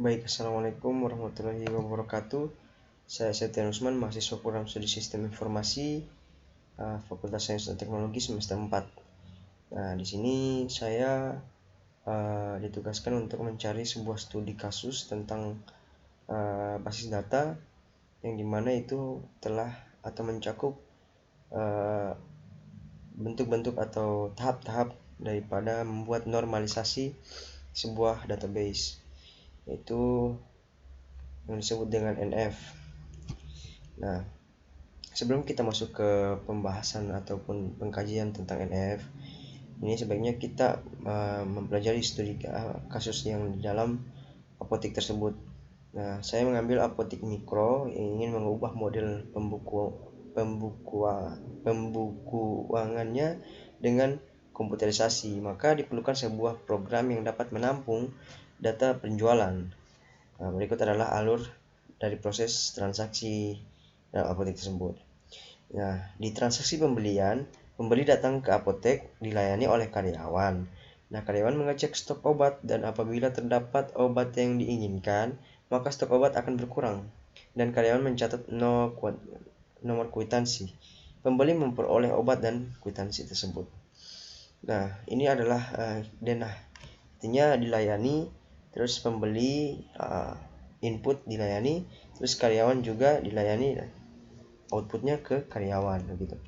Baik, Assalamualaikum warahmatullahi wabarakatuh. Saya Septian Usman, mahasiswa program studi Sistem Informasi, Fakultas Sains dan Teknologi semester 4. Nah, di sini saya ditugaskan untuk mencari sebuah studi kasus tentang basis data yang dimana itu telah atau mencakup bentuk-bentuk atau tahap-tahap daripada membuat normalisasi sebuah database, yaitu yang disebut dengan NF. Nah, sebelum kita masuk ke pembahasan ataupun pengkajian tentang NF, ini sebaiknya kita mempelajari studi kasus yang di dalam apotik tersebut. Nah, saya mengambil apotik mikro yang ingin mengubah model pembukuangannya dengan komputerisasi, maka diperlukan sebuah program yang dapat menampung data penjualan. Nah, berikut adalah alur dari proses transaksi dalam apotek tersebut. Nah, di transaksi pembelian, pembeli datang ke apotek dilayani oleh karyawan. Nah, karyawan mengecek stok obat dan apabila terdapat obat yang diinginkan, maka stok obat akan berkurang dan karyawan mencatat nomor kwitansi. Pembeli memperoleh obat dan kwitansi tersebut. Nah, ini adalah denah. Artinya dilayani, terus pembeli input dilayani, terus karyawan juga dilayani, outputnya ke karyawan begitu.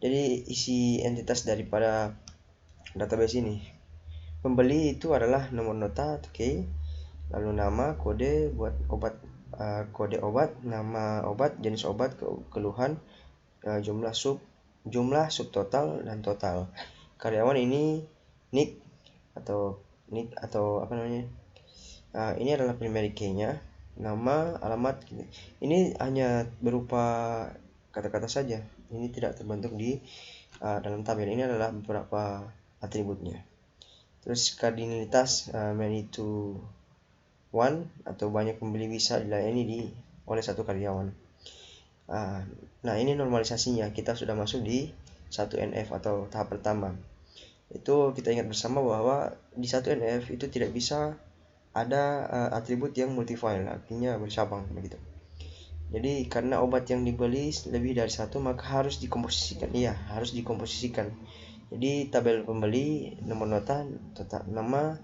Jadi isi entitas daripada database ini, pembeli itu adalah nomor nota, lalu nama, kode buat obat, kode obat, nama obat, jenis obat, keluhan, jumlah subtotal dan total. Karyawan ini nick atau apa namanya? Ini adalah primary key-nya, nama, alamat. Ini hanya berupa kata-kata saja. Ini tidak terbentuk di dalam tabel. Ini adalah beberapa atributnya. Terus kardinalitas many to one atau banyak pembeli bisa dilayani oleh satu karyawan. Nah, ini normalisasinya. Kita sudah masuk di 1NF atau tahap pertama. Itu kita ingat bersama bahwa di 1NF itu tidak bisa ada atribut yang multifile, artinya bercabang begitu. Jadi karena obat yang dibeli lebih dari satu, maka harus dikomposisikan. Harus dikomposisikan. Jadi tabel pembeli, nomor nota, nama,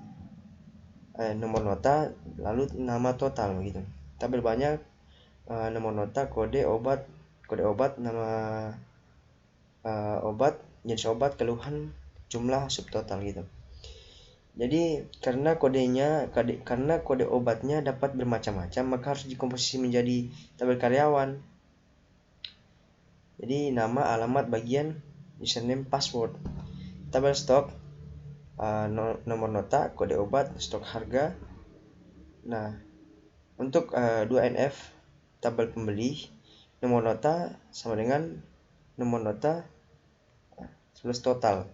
nomor nota, lalu nama total begitu. Tabel banyak, nomor nota, kode obat, nama obat, jenis obat, keluhan, jumlah subtotal gitu. Jadi karena kode obatnya dapat bermacam-macam, maka harus dikomposisi menjadi tabel karyawan. Jadi nama, alamat, bagian, username, password. Tabel stok, nomor nota, kode obat, stok harga. Nah, untuk 2NF tabel pembeli, nomor nota sama dengan nomor nota plus total,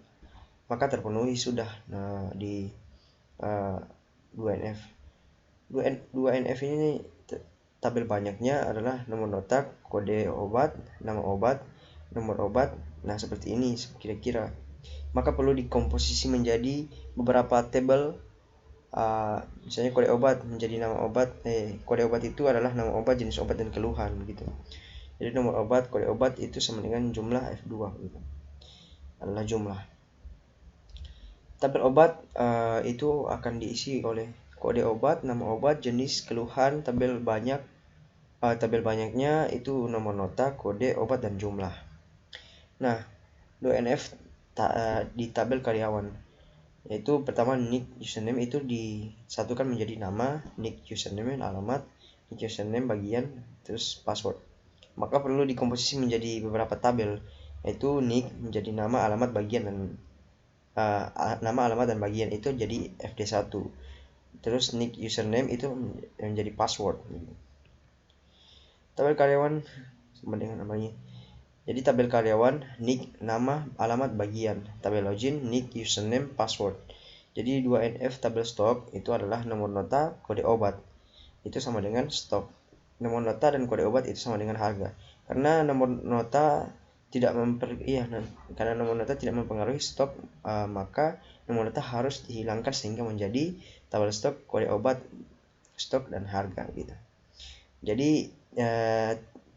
maka terpenuhi sudah. Nah, di 2NF 2NF ini tabel banyaknya adalah nomor nota, kode obat, nama obat, nomor obat. Nah, seperti ini kira-kira. Maka perlu dikomposisi menjadi beberapa tabel. Misalnya kode obat menjadi nama obat. Kode obat itu adalah nama obat, jenis obat, dan keluhan gitu. Jadi nomor obat, kode obat itu sama dengan jumlah F2 gitu. Adalah jumlah. Tabel obat itu akan diisi oleh kode obat, nama obat, jenis, keluhan. Tabel banyaknya itu nomor nota, kode obat, dan jumlah. Nah, 2NF di tabel karyawan, yaitu pertama nick, username itu disatukan menjadi nama, nick, username, alamat, nick, username, bagian, terus password. Maka perlu dikomposisi menjadi beberapa tabel, yaitu nick menjadi nama, alamat, bagian, dan nama, alamat, dan bagian itu jadi FD1. Terus nick, username itu menjadi password. Tabel karyawan sama dengan namanya. Jadi tabel karyawan, nick, nama, alamat, bagian. Tabel login, nick, username, password. Jadi 2NF tabel stok itu adalah nomor nota, kode obat. Itu sama dengan stok. Nomor nota dan kode obat itu sama dengan harga. Karena nomor nota tidak mempengaruhi stok, maka nomor nota harus dihilangkan sehingga menjadi tabel stok, kode obat, stok dan harga gitu. Jadi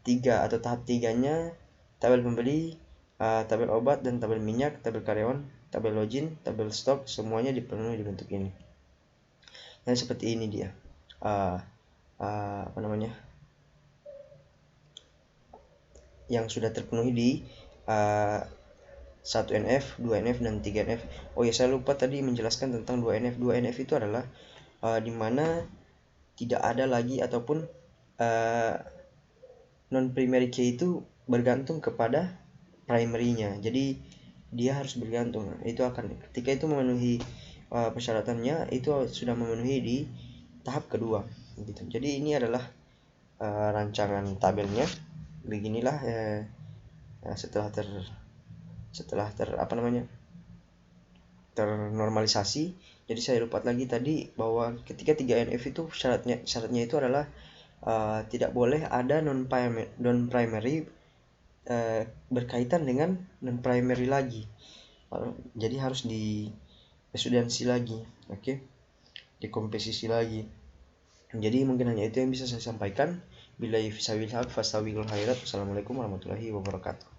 tiga atau tahap tiganya, tabel pembeli, tabel obat dan tabel minyak, tabel karyawan, tabel login, tabel stok, semuanya dipenuhi di bentuk ini. Dan seperti ini dia apa namanya, yang sudah terpenuhi di 1NF, 2NF, dan 3NF. Oh ya, saya lupa tadi menjelaskan tentang 2NF. 2NF itu adalah di mana tidak ada lagi ataupun non primary key itu bergantung kepada primary-nya. Jadi dia harus bergantung. Itu akan ketika itu memenuhi persyaratannya, itu sudah memenuhi di tahap kedua gitu. Jadi ini adalah rancangan tabelnya. Beginilah setelah ternormalisasi. Jadi saya lupa lagi tadi bahwa ketika 3NF itu syaratnya itu adalah tidak boleh ada non primary berkaitan dengan non primary lagi. Jadi harus di resudensi lagi, oke? Di komposisi lagi. Jadi mungkin hanya itu yang bisa saya sampaikan. Billahi fisabilillah, fastabiqul khairat. Wassalamualaikum warahmatullahi wabarakatuh.